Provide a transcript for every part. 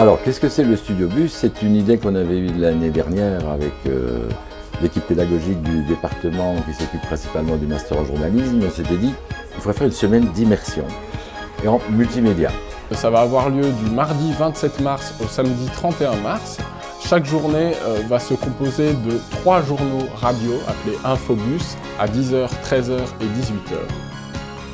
Alors, qu'est-ce que c'est le Studio Bus? C'est une idée qu'on avait eue l'année dernière avec l'équipe pédagogique du département qui s'occupe principalement du master en journalisme. On s'était dit qu'il faudrait faire une semaine d'immersion et en multimédia. Ça va avoir lieu du mardi 27 mars au samedi 31 mars. Chaque journée va se composer de 3 journaux radio appelés Infobus à 10h, 13h et 18h.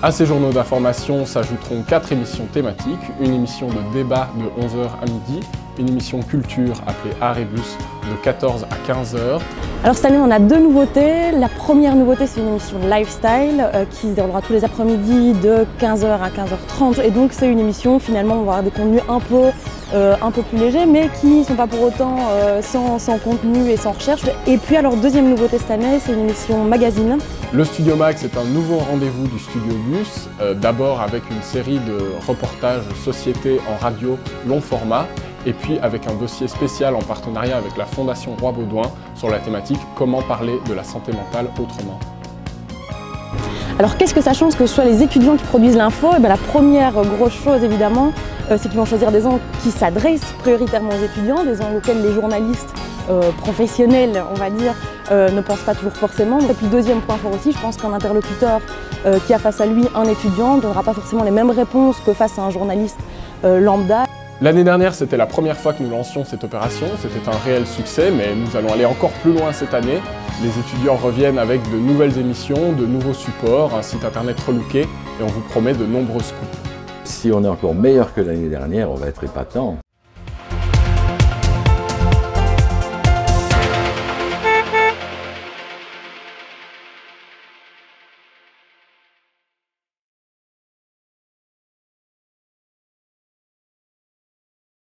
À ces journaux d'information s'ajouteront 4 émissions thématiques, une émission de débat de 11h à midi, une émission culture appelée Arébus de 14 à 15h. Alors cette année on a 2 nouveautés. La première nouveauté c'est une émission lifestyle qui se déroulera tous les après-midi de 15h à 15h30 et donc c'est une émission finalement on va avoir des contenus un peu plus légers mais qui ne sont pas pour autant sans contenu et sans recherche. Et puis alors deuxième nouveauté cette année c'est une émission magazine. Le Studio Mag c'est un nouveau rendez-vous du Studio Bus, d'abord avec une série de reportages société en radio long format et puis avec un dossier spécial en partenariat avec la Fondation Roi Baudouin sur la thématique « Comment parler de la santé mentale autrement ». Alors qu'est-ce que ça change que ce soit les étudiants qui produisent l'info? La première grosse chose évidemment, c'est qu'ils vont choisir des angles qui s'adressent prioritairement aux étudiants, des angles auxquels les journalistes professionnels, on va dire, ne pensent pas toujours forcément. Et puis deuxième point fort aussi, je pense qu'un interlocuteur qui a face à lui un étudiant ne donnera pas forcément les mêmes réponses que face à un journaliste lambda. L'année dernière, c'était la première fois que nous lancions cette opération, c'était un réel succès, mais nous allons aller encore plus loin cette année. Les étudiants reviennent avec de nouvelles émissions, de nouveaux supports, un site internet relooké et on vous promet de nombreuses coupes. Si on est encore meilleur que l'année dernière, on va être épatant.